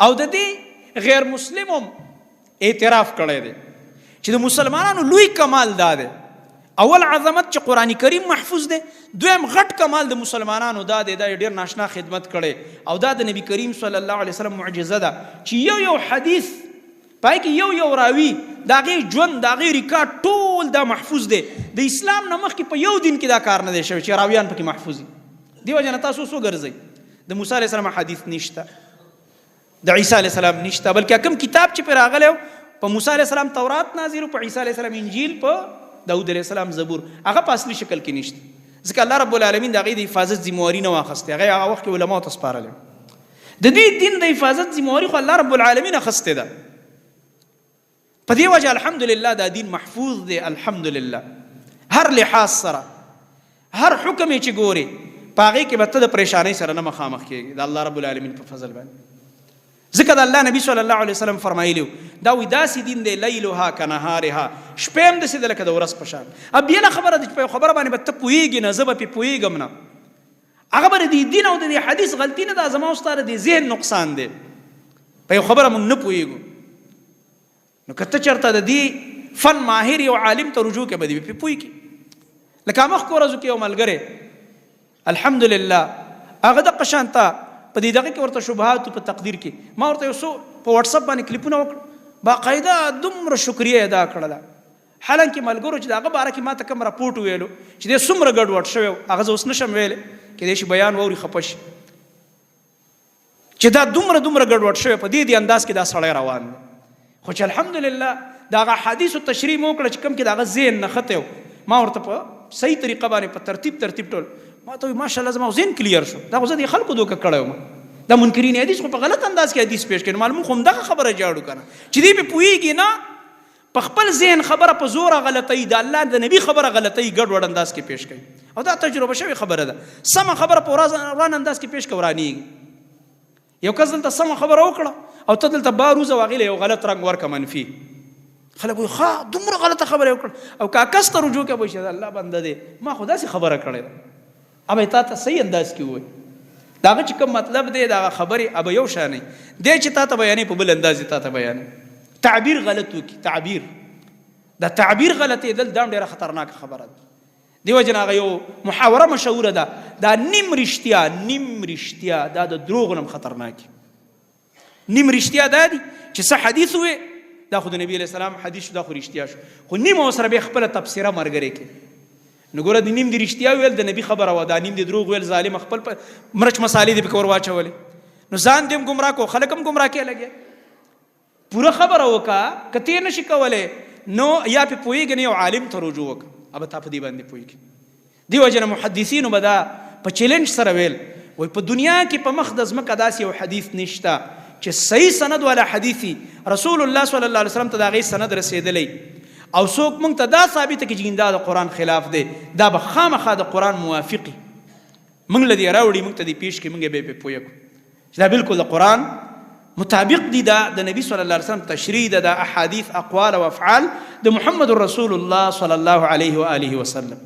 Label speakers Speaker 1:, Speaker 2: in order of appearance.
Speaker 1: او د دې غیر مسلم هم اعتراف کړی دی چې د مسلمانانو لوی کمال دا دی، اول عظمت چې قرآن کریم محفوظ دی، دویم غټ کمال د مسلمانانو دا دی، دا ډېر ناشنا خدمت کړی، او دا د نبی کریم صلی الله علیه وسلم معجزه ده چې یو حدیث پای کې یو راوي د هغې ژوند د هغې ریکارډ ټول دا محفوظ دی. د اسلام نه مخکې په یو دین کې دا کار نه دی شوی چې راویان پکې محفوظ دي. دې وجه نه تاسو اوس وګرځئ د موسی علیه السلام حدیث نشته، د عیسی علیه السلام نشته، بلکې کوم کتاب چې پرې راغلی و په موسی علیه السلام تورات نازل و، په عیسی علیه السلام انجیل، په داود علیه السلام زبور، هغه په اصلي شکل کې نشته، ځکه الله رب العالمین د هغې د حفاظت ذمهواري نه واخیستې، هغه هغه وخت کې علماو ته سپارلی. د دې دین د حفاظت ذمهواري خو الله رب العالمین اخیستې ده. په دې وجه الحمدلله دا دین محفوظ دی. الحمدلله هر لحاظ سره هر حکم یې چې ګوري په هغې کې به ته د پریشانۍ سره نه مخامخ کېږي د الله رب العالمین په فضل باندې. ځکه د الله نبي صلی الله علیه وسلم فرمایلي دا وایي داسې دین دی لیلها کنهارها، شپې هم داسې ده لکه د ورځ په شان. اب بېله خبره ده چې په یو خبره باندې به ته پوهېږي نه، زه به پرې پوهېږم نه، هغه به د دې دین او د دې حدیث غلطي نه ده، زما او ستا د دې ذهن نقصان دی، په یو خبره موږ نه پوهېږو. نو که ته چېرته د دې فن ماهر یو عالم ته رجوع کې به دې پرې پوهېږي. لکه مخکې ورځو کې یو ملګری الحمدلله هغه دغه شان ته په دې دغه کې ورته شبهات په تقدیر کې ما ورته یو څو په واتساپ باندې کلیپونه وکړل، باقاعده دومره شکریه ادا کړله. حالانکه ملګرو چې د هغه باره کې ما ته کوم راپورټ ویلو چې دی څومره ګډوډ شوی هغه زه اوس نشم ویلی، کیدای شي بیان واوري خفه شي چې دا دومره ګډوډ شوی، په دې انداز کې دا سړی روان دی. خو چې الحمدلله د هغه حدیثو تشریح مو وکړه چې کوم کې د هغه ذهن نښتی و، ما ورته په صحیح طریقه باندې په ترتیب ټول ما ته وایي ماشاءالله زما ذهن کلیر شو. دا خو زه د خلکو دوکه کړی وم، دا منکرین حدیث خو په غلط انداز کې حدیث پیش کړي، معلوم خو همدغه خبره جاړو که نه چې دوی پرې پوهېږي نه، په خپل ذهن خبره په زوره غلطوي، د الله د نبي خبره غلطوي، ګډوډ انداز کې پیش کوي، او دا تجربه شوې خبره ده. سمه خبره په وران انداز کې پیش کوي ورانېږي. یو کس دلته سمه خبره وکړه او ته دلته باروزه واغې له یو غلط رنګ ورکه منفي، خلک وایي ښه دومره غلطه خبره یې وکړه، او که کس ته رجوع کوي چې الله بنده دی ما خو داسې خبره کړې ده، ابه تا ته صحیح انداز کې ووایي د هغه چې کوم مطلب دی د هغه خبرې ابه یو شانی دی چې تا ته بیانې په بل انداز یې تا ته بیانې، تعبیر غلط وکړي، دا تعبیر غلطېدل دا هم ډېره خطرناکه خبره ده. دې وجې نه هغه یو محاوره مشهوره ده، دا نیم رښتیا دا د دروغو نه هم خطرناکي. نیم رښتیا دا دي چې څه حدیث وې دا خو د نبي علیه السلام حدیث شو، دا خو رښتیا شو، خو نیمه ورسره بیا خپله تبصره ملګرې کړي. نو ګوره د نیم د رښتیا ویل د نبي خبره وه، دا نیم د دروغ ویل ظالم خپل مرچ مسالې دې پکې ور واچولې، نو ځان دې هم ګمراه کړو، خلک هم ګمراه کې لګیا. پوره خبره وکړه، که ته یې نشي کولی نو یا پرې پوهېږې نه، یو عالم ته رجوع وکړه، ابه تا په دې باندې پوهېږي. دې وجې نه محدثینو به دا په چیلنج سره ویل، وایي په دنیا کې په مخ د ځمکه داسې یو حدیث نشته چې صحیح سند والا حدیثي رسول الله صلی الله علیه وسلم ته د هغې سند رسېدلی، او څوک موږ ته دا ثابته کړي چې دا د قرآن خلاف دی، دا به خامخا د قرآن موافقي موږ له دې راوړي، موږ ته دې پیش کړي، موږ یې به پرې پوه کړو چې دا بالکل د قرآن مطابق دي، دا د نبي صلی الله علیه وسلم تشریح ده، د احادیث اقوال او افعال د محمد رسول الله صلی الله علیه و آله وسلم.